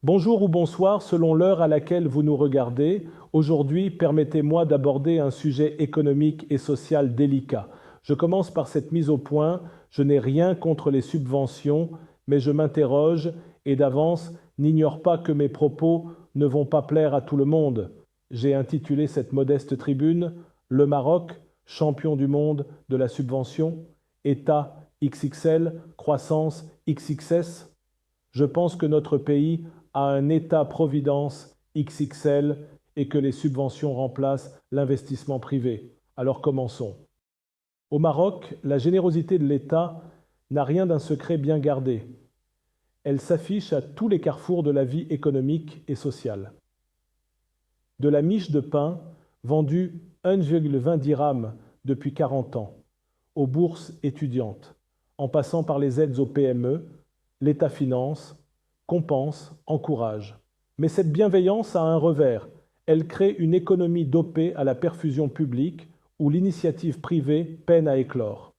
Bonjour ou bonsoir selon l'heure à laquelle vous nous regardez. Aujourd'hui, permettez-moi d'aborder un sujet économique et social délicat. Je commence par cette mise au point. Je n'ai rien contre les subventions, mais je m'interroge et d'avance n'ignore pas que mes propos ne vont pas plaire à tout le monde. J'ai intitulé cette modeste tribune Le Maroc, champion du monde de la subvention, État XXL, croissance XXS. Je pense que notre pays a un État-providence XXL et que les subventions remplacent l'investissement privé. Alors commençons. Au Maroc, la générosité de l'État n'a rien d'un secret bien gardé. Elle s'affiche à tous les carrefours de la vie économique et sociale. De la miche de pain vendue 1,20 dirham depuis 40 ans aux bourses étudiantes, en passant par les aides aux PME, l'État finance, compense, encourage. Mais cette bienveillance a un revers. Elle crée une économie dopée à la perfusion publique où l'initiative privée peine à éclore.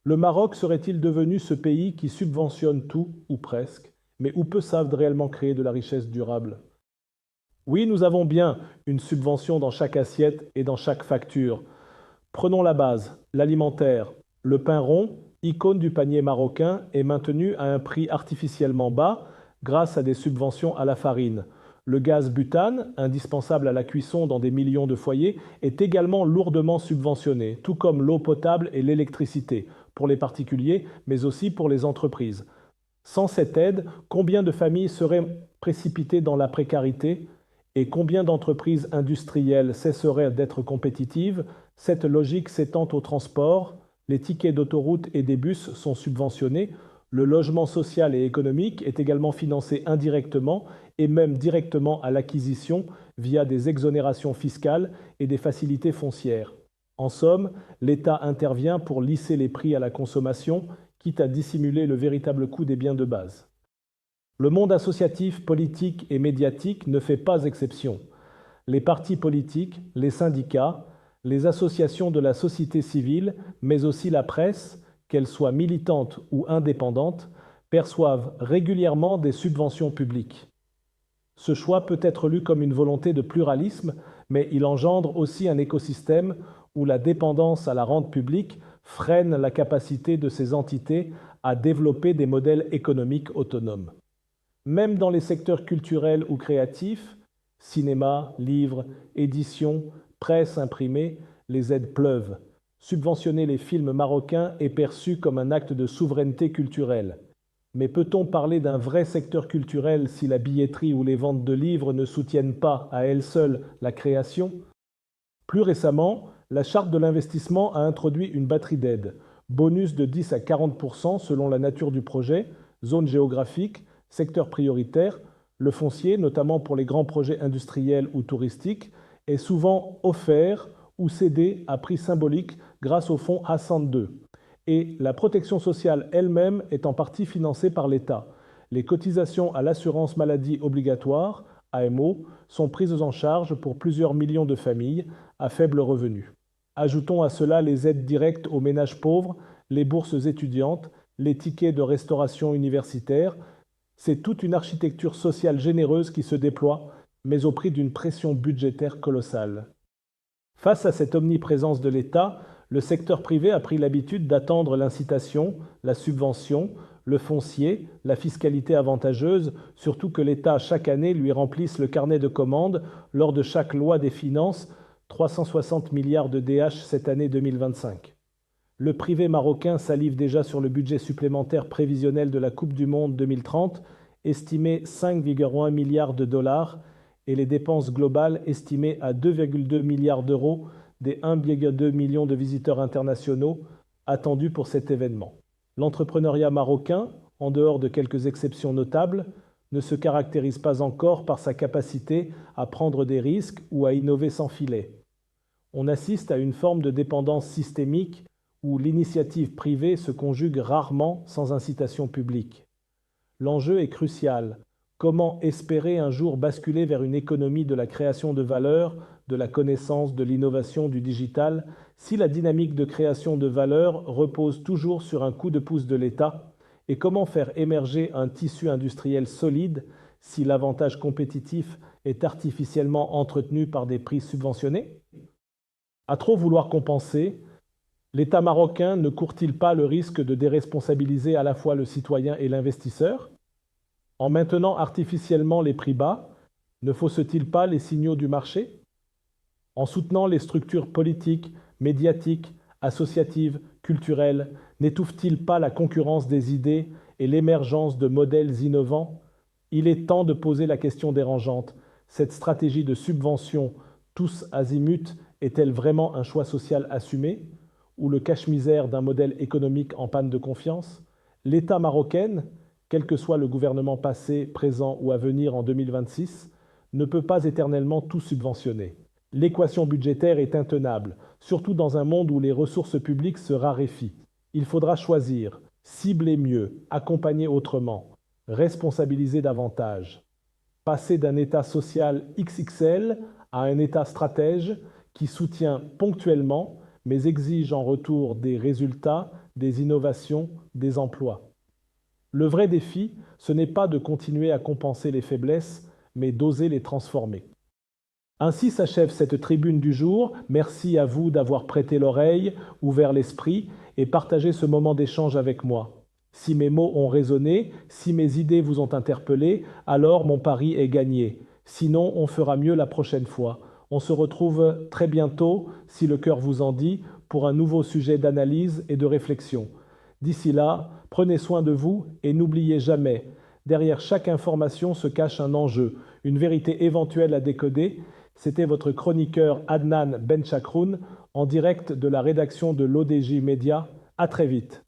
Le Maroc serait-il devenu ce pays qui subventionne tout, ou presque, mais où peu savent réellement créer de la richesse durable? Oui, nous avons bien une subvention dans chaque assiette et dans chaque facture. Prenons la base, l'alimentaire. Le pain rond, icône du panier marocain, est maintenu à un prix artificiellement bas grâce à des subventions à la farine. Le gaz butane, indispensable à la cuisson dans des millions de foyers, est également lourdement subventionné, tout comme l'eau potable et l'électricité, pour les particuliers, mais aussi pour les entreprises. Sans cette aide, combien de familles seraient précipitées dans la précarité et combien d'entreprises industrielles cesseraient d'être compétitives? Cette logique s'étend au transport, les tickets d'autoroute et des bus sont subventionnés, le logement social et économique est également financé indirectement et même directement à l'acquisition via des exonérations fiscales et des facilités foncières. En somme, l'État intervient pour lisser les prix à la consommation, quitte à dissimuler le véritable coût des biens de base. Le monde associatif, politique et médiatique ne fait pas exception. Les partis politiques, les syndicats, les associations de la société civile, mais aussi la presse, qu'elle soit militante ou indépendante, perçoivent régulièrement des subventions publiques. Ce choix peut être lu comme une volonté de pluralisme, mais il engendre aussi un écosystème où la dépendance à la rente publique freine la capacité de ces entités à développer des modèles économiques autonomes. Même dans les secteurs culturels ou créatifs, cinéma, livres, édition, presse imprimée, les aides pleuvent. Subventionner les films marocains est perçu comme un acte de souveraineté culturelle. Mais peut-on parler d'un vrai secteur culturel si la billetterie ou les ventes de livres ne soutiennent pas à elles seules la création? Plus récemment, la Charte de l'investissement a introduit une batterie d'aides, bonus de 10 à 40% selon la nature du projet, zone géographique, secteur prioritaire. Le foncier, notamment pour les grands projets industriels ou touristiques, est souvent offert ou cédé à prix symbolique grâce au fonds Hassan II. Et la protection sociale elle-même est en partie financée par l'État. Les cotisations à l'assurance maladie obligatoire, AMO, sont prises en charge pour plusieurs millions de familles à faible revenu. Ajoutons à cela les aides directes aux ménages pauvres, les bourses étudiantes, les tickets de restauration universitaire. C'est toute une architecture sociale généreuse qui se déploie, mais au prix d'une pression budgétaire colossale. Face à cette omniprésence de l'État, le secteur privé a pris l'habitude d'attendre l'incitation, la subvention, le foncier, la fiscalité avantageuse, surtout que l'État chaque année lui remplisse le carnet de commandes lors de chaque loi des finances, 360 milliards de DH cette année 2025. Le privé marocain salive déjà sur le budget supplémentaire prévisionnel de la Coupe du Monde 2030, estimé 5,1 milliards de dollars, et les dépenses globales estimées à 2,2 milliards d'euros des 1,2 million de visiteurs internationaux attendus pour cet événement. L'entrepreneuriat marocain, en dehors de quelques exceptions notables, ne se caractérise pas encore par sa capacité à prendre des risques ou à innover sans filet. On assiste à une forme de dépendance systémique où l'initiative privée se conjugue rarement sans incitation publique. L'enjeu est crucial. Comment espérer un jour basculer vers une économie de la création de valeur, de la connaissance, de l'innovation, du digital, si la dynamique de création de valeur repose toujours sur un coup de pouce de l'État? Et comment faire émerger un tissu industriel solide si l'avantage compétitif est artificiellement entretenu par des prix subventionnés? À trop vouloir compenser, l'État marocain ne court-il pas le risque de déresponsabiliser à la fois le citoyen et l'investisseur? En maintenant artificiellement les prix bas, ne fausse-t-il pas les signaux du marché? En soutenant les structures politiques, médiatiques, associatives, culturelles, n'étouffe-t-il pas la concurrence des idées et l'émergence de modèles innovants? Il est temps de poser la question dérangeante. Cette stratégie de subvention tous azimuts est-elle vraiment un choix social assumé ou le cache-misère d'un modèle économique en panne de confiance? L'État marocain, quel que soit le gouvernement passé, présent ou à venir en 2026, ne peut pas éternellement tout subventionner. L'équation budgétaire est intenable, surtout dans un monde où les ressources publiques se raréfient. Il faudra choisir, cibler mieux, accompagner autrement, responsabiliser davantage. Passer d'un État social XXL à un État stratège qui soutient ponctuellement, mais exige en retour des résultats, des innovations, des emplois. Le vrai défi, ce n'est pas de continuer à compenser les faiblesses, mais d'oser les transformer. Ainsi s'achève cette tribune du jour. Merci à vous d'avoir prêté l'oreille, ouvert l'esprit et partagé ce moment d'échange avec moi. Si mes mots ont résonné, si mes idées vous ont interpellé, alors mon pari est gagné. Sinon, on fera mieux la prochaine fois. On se retrouve très bientôt, si le cœur vous en dit, pour un nouveau sujet d'analyse et de réflexion. D'ici là, prenez soin de vous et n'oubliez jamais, derrière chaque information se cache un enjeu, une vérité éventuelle à décoder. C'était votre chroniqueur Adnan Benchakroun en direct de la rédaction de l'ODJ Média. À très vite.